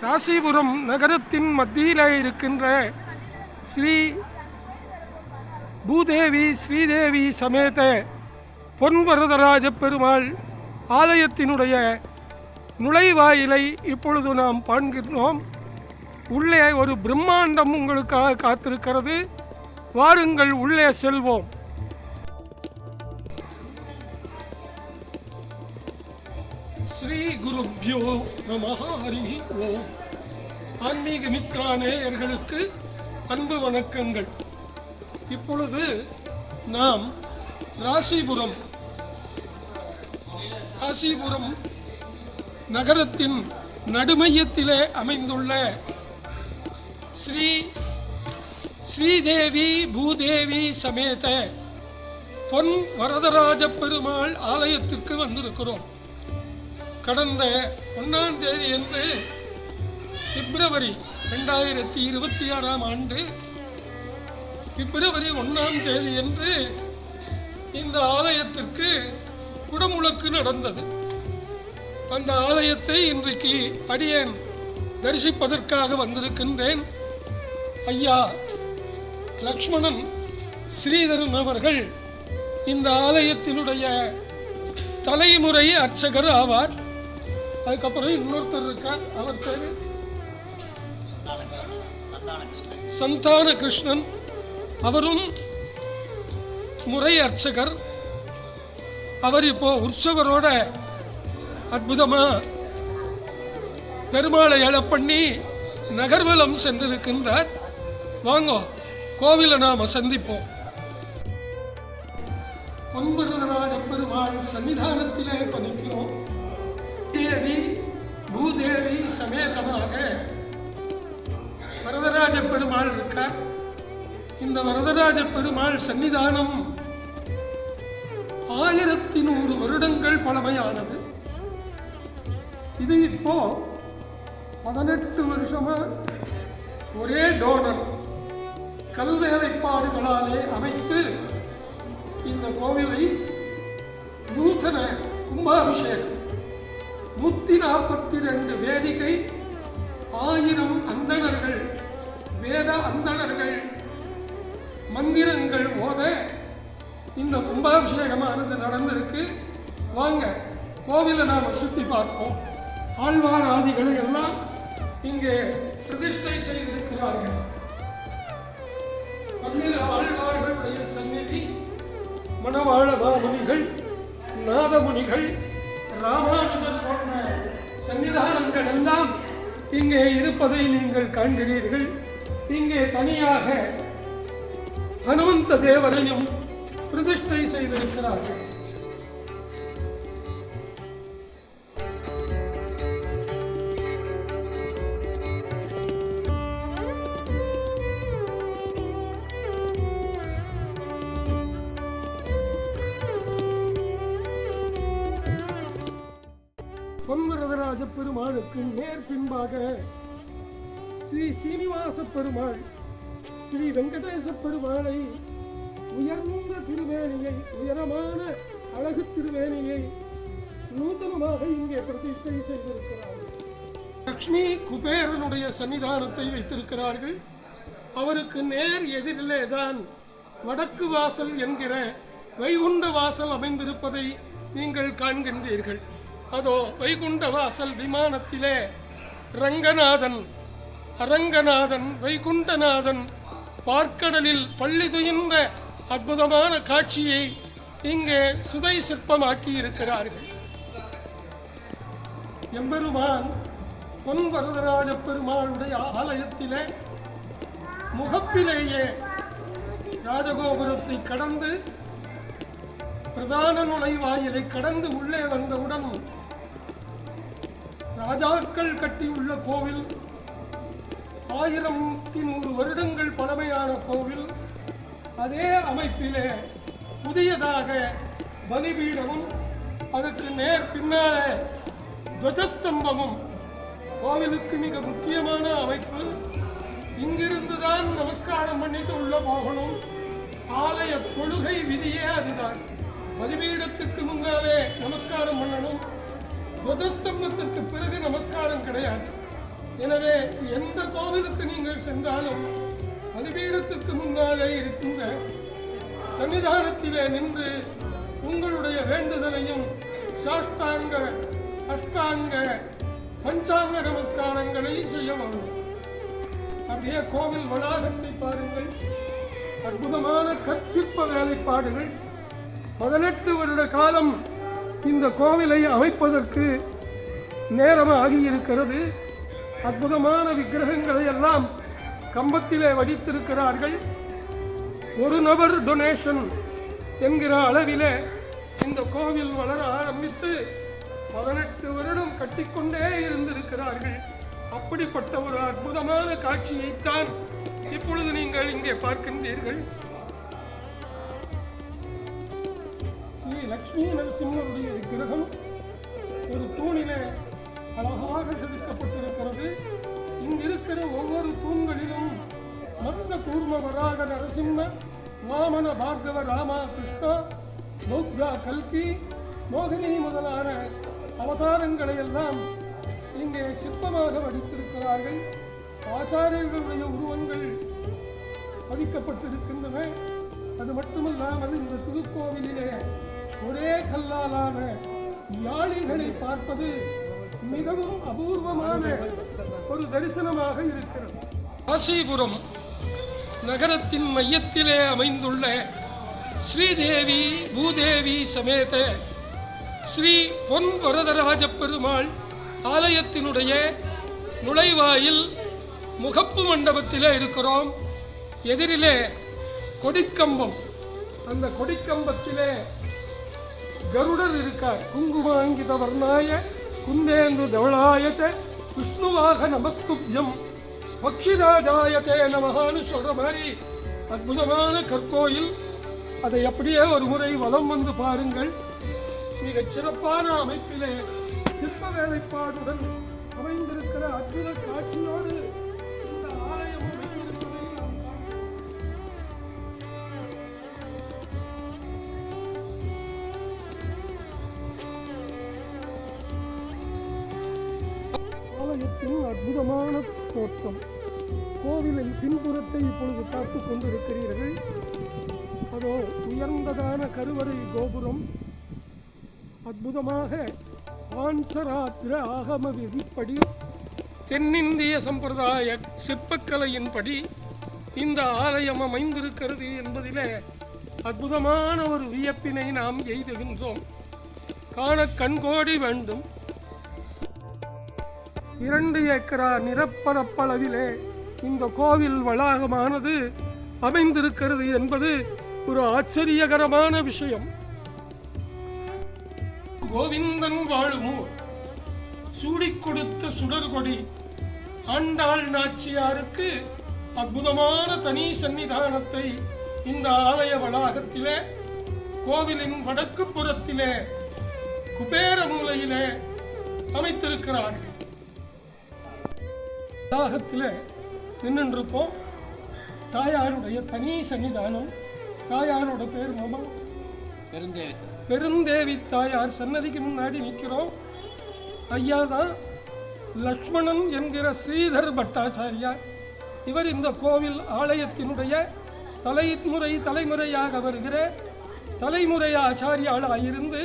ராசிபுரம் நகரத்தின் மத்தியிலே இருக்கின்ற ஸ்ரீ பூதேவி ஸ்ரீதேவி சமேத பொன் வரதராஜ பெருமாள் ஆலயத்தினுடைய நுழைவாயிலை இப்பொழுது நாம் காண்கிறோம். உள்ளே ஒரு பிரம்மாண்டம் உங்களுக்காக காத்திருக்கிறது. வாருங்கள், உள்ளே செல்வோம். ஸ்ரீ குருப்யோ நமஹ ஹரி ஓம். ஆன்மீக மித்ரா நேயர்களுக்கு அன்பு வணக்கங்கள். இப்பொழுது நாம் ராசிபுரம் நகரத்தின் நடுமையத்திலே அமைந்துள்ள ஸ்ரீதேவி பூதேவி சமேத பொன் வரதராஜ பெருமாள் ஆலயத்திற்கு வந்திருக்கிறோம். கடந்த 1ஆம் தேதி என்று பிப்ரவரி 2026ஆம் ஆண்டு பிப்ரவரி 1ஆம் தேதி என்று இந்த ஆலயத்திற்கு குடமுழக்கு நடந்தது. அந்த ஆலயத்தை இன்றைக்கு அடியேன் தரிசிப்பதற்காக வந்திருக்கின்றேன். ஐயா லக்ஷ்மணன் ஸ்ரீதரன் அவர்கள் இந்த ஆலயத்தினுடைய தலைமுறை அர்ச்சகர் ஆவார். அதுக்கப்புறம் இன்னொருத்தர் இருக்கார், அவர் பேரு சந்தான கிருஷ்ணன், அவரும் முறை அர்ச்சகர். அவர் இப்போ உற்சவரோட அற்புதமா பெருமாளை எழப்பண்ணி நகர்வலம் சென்றிருக்கின்றார். வாங்கோ, கோவிலை நாம சந்திப்போம். பொன்வரதராஜ பெருமாள் சன்னிதானத்திலே பணிக்கிறோம். தேவி பூதேவி சமேதமாக வரதராஜ பெருமாள் இருக்கார். இந்த வரதராஜ பெருமாள் சன்னிதானம் 1100 வருடங்கள் பழமையானது. இது இப்போ 18 வருஷமா ஒரே டோனர் கல்வேலைப்பாடுகளாலே அமைத்து இந்த கோவிலை நூதன கும்பாபிஷேகம் 142 வேதிகை, 1000 அந்தணர்கள், வேத அந்தணர்கள் மந்திரங்கள் ஓத இந்த கும்பாபிஷேகமானது நடந்திருக்கு. வாங்க, கோவிலை நாம் சுற்றி பார்ப்போம். ஆழ்வார் ஆதிகளை எல்லாம் இங்கே பிரதிஷ்டை செய்திருக்கிறார்கள். 12 ஆழ்வார்களுடைய சந்நிதி, மணவாள மாமுனிகள், நாதமுனிகள், ராமானுஜர் போன்ற சன்னிதானங்கள் எல்லாம் இங்கே இருப்பதை நீங்கள் காண்கிறீர்கள். இங்கே தனியாக ஹனுமந்த தேவரையும் பிரதிஷ்டை செய்திருக்கிறார்கள். பொன்வரதராஜ பெருமாளுக்கு நேர் பின்பாக ஸ்ரீ சீனிவாச பெருமாள், ஸ்ரீ வெங்கடேச பெருமாளை உயர்ந்த திருவேணியை, உயரமான அழகு திருவேணியை நூதனமாக இங்கே பிரதிஷ்டை செய்திருக்கிறார்கள். லக்ஷ்மி குபேரனுடைய சன்னிதானத்தை வைத்திருக்கிறார்கள். அவருக்கு நேர் எதிரிலே தான் வடக்கு வாசல் என்கிற வைகுண்ட வாசல் அமைந்திருப்பதை நீங்கள் காண்கின்றீர்கள். அதோ வைகுண்ட வாசல் விமானத்திலே ரங்கநாதன், அரங்கநாதன், வைகுண்டநாதன் பார்க்கடலில் பள்ளி துயின்ற அற்புதமான காட்சியை இங்கே சுதை சிற்பமாக்கி இருக்கிறார்கள். எம்பெருமான் பொன் வரதராஜ பெருமாளுடைய ஆலயத்திலே முகப்பிலேயே ராஜகோபுரத்தை கடந்து பிரதான நுழைவாயிலை கடந்து உள்ளே வந்தவுடன் ராஜாக்கள் கட்டியுள்ள கோவில், 1100 வருடங்கள் பழமையான கோவில். அதே அமைப்பிலே புதியதாக பலிபீடமும் அதற்கு நேர் பின்னாலே துவஜஸ்தம்பமும் கோவிலுக்கு மிக முக்கியமான அமைப்பு. இங்கிருந்துதான் நமஸ்காரம் பண்ணிட்டு உள்ள போகணும். ஆலய தொழுகை விதியே அதுதான். பலிபீடத்துக்கு முன்னாலே நமஸ்காரம் பண்ணணும். துவஜஸ்தம்பத்திற்கு பிறகு நமஸ்காரம் கிடையாது. எனவே எந்த கோவிலுக்கு நீங்கள் சென்றாலும் பலிபீடத்துக்கு முன்னாலே இருக்கின்ற சன்னிதானத்திலே நின்று உங்களுடைய வேண்டுதலையும் சாஸ்தாங்க அஷ்டாங்க பஞ்சாங்க நமஸ்காரங்களை செய்ய வேண்டும். அப்படியே கோவில் வளாகத்தை பாருங்கள். அற்புதமான கற்சிற்ப வேலைப்பாடுகள். 18 வருட காலம் இந்த கோவிலை அமைப்பதற்கு நேரமாகி இருக்கிறது. அற்புதமான விக்கிரகங்களை எல்லாம் கம்பத்திலே வடித்திருக்கிறார்கள். ஒரு நபர் டொனேஷன் என்கிற அளவிலே இந்த கோவில் வளர ஆரம்பித்து 18 வருடம் கட்டிக்கொண்டே இருந்திருக்கிறார்கள். அப்படிப்பட்ட ஒரு அற்புதமான காட்சியைத்தான் இப்பொழுது நீங்கள் இங்கே பார்க்கின்றீர்கள். ஸ்ரீ லட்சுமி நரசிம்மருடைய விக்கிரகம் ஒரு தூணிலே அழகாக செதுக்கப்பட்டிருக்கிறது. இங்கிருக்கிற ஒவ்வொரு தூண்களிலும் மற்ற கூர்ம வராக நரசிம்ம, வாமன பார்கவ, ராமா, கிருஷ்ணா, பௌத்தா, கல்கி, மோகினி முதலான அவதாரங்களை எல்லாம் இங்கே சிற்பமாக வடித்திருக்கிறார்கள். ஆச்சாரியர்களுடைய உருவங்கள் பதிக்கப்பட்டிருக்கின்றன. அது மட்டுமல்லாமல் இந்த திருக்கோவிலிலே ஒரே கல்லாலான யாழிகளை பார்ப்பது மிகவும் அபூர்வமான ஒரு தரிசனமாக இருக்கிறது. காசிபுரம் நகரத்தின் மையத்திலே அமைந்துள்ள ஸ்ரீதேவி பூதேவி சமேத ஸ்ரீ பொன் வரதராஜ பெருமாள் ஆலயத்தினுடைய நுழைவாயில் முகப்பு மண்டபத்திலே இருக்கிறோம். எதிரிலே கொடிக்கம்பம். அந்த கொடிக்கம்பத்திலே கருடர் இருக்கார். குங்குமாங்கித வர்ணாய குந்தேந்து தவளாயச்ச விஷ்ணுவாக நமஸ்துப்யம் பக்ஷிராஜாயத்தே நமஹான்னு சொல்ற மாதிரி அற்புதமான கற்கோயில். அதை அப்படியே ஒரு முறை வலம் வந்து பாருங்கள். மிகச் சிறப்பான அமைப்பிலே சிற்ப வேலைப்பாடுடன் அமைந்திருக்கிற அற்புத காட்சியோடு இந்த ஆலயம் அமைந்திருப்பதை நாம் ஆலயத்தின் அற்புதமான தோற்றம். கோவிலின் பின்புறத்தை இப்பொழுது பார்த்துக் கொண்டிருக்கிறீர்கள். அதோ உயர்ந்ததான கருவறை கோபுரம். அற்புதமாக பாஞ்சராத்திர ஆகம விதிப்படி தென்னிந்திய சம்பிரதாய சிற்பக்கலையின்படி இந்த ஆலயம் அமைந்திருக்கிறது என்பதிலே அற்புதமான ஒரு வியப்பினை நாம் எய்துகின்றோம். காண கண்கோடி வேண்டும். 2 ஏக்கரா நிலப்பரப்பளவிலே இந்த கோவில் வளாகமானது அமைந்திருக்கிறது என்பது ஒரு ஆச்சரியகரமான விஷயம். கோவிந்தன் வாழுமூர் சூடிக் கொடுத்த சுடர்கொடி ஆண்டாள் நாச்சியாருக்கு அற்புதமான தனி சன்னிதானத்தை இந்த ஆலய வளாகத்திலே கோவிலின் வடக்கு புறத்திலே குபேர மூலையிலே அமைத்திருக்கிறார்கள். வளாகத்திலே நின்றிருப்போம். தாயாருடைய தனி சன்னிதானம். தாயாரோட பேர் மாமா பெருந்தேவி தாயார் சன்னதிக்கு முன்னாடி நிற்கிறோம். ஐயா தான் லக்ஷ்மணன் என்கிற ஸ்ரீதர் பட்டாச்சாரியார். இவர் இந்த கோவில் ஆலயத்தினுடைய தலைமுறையாக வருகிற தலைமுறை ஆச்சாரியாளாயிருந்து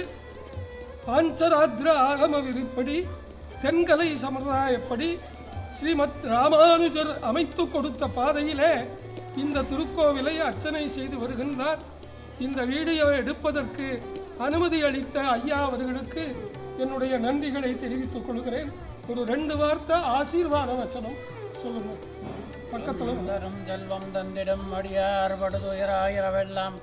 பாஞ்சராத்திர ஆகம விதிப்படி தென்கலை சம்பிரதாயப்படி ஸ்ரீமத் ராமானுஜர் அமைத்து கொடுத்த பாதையிலே இந்த திருக்கோவிலை அர்ச்சனை செய்து வருகின்றார். இந்த வீடியோ எடுப்பதற்கு அனுமதி அளித்த ஐயா அவர்களுக்கு என்னுடைய நன்றிகளை தெரிவித்துக் கொள்கிறேன். ஒரு 2 வார்த்தை ஆசீர்வாத வச்சனம் சொல்லுங்க. பக்கத்தில் தரும் செல்வம் தந்திடம் அடியார் படுதுயராயிரவெல்லாம்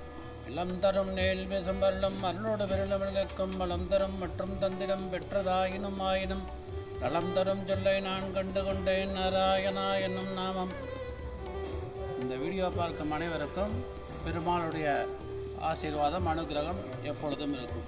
இளம் தரும் நேல் விசும்பல்லும் அருளோடு விரலமிழக்கும் வளம் தரும் மற்றும் தந்திடம் பெற்றதாயினும் ஆயினும் நலம் தரும் சொல்லை நான் கண்டு கொண்டேன் நாராயணா என்னும் நாமம். இந்த வீடியோ பார்க்கும் அனைவருக்கும் பெருமாளுடைய ஆசீர்வாதம் அனுகிரகம் எப்பொழுதும் இருக்கும்.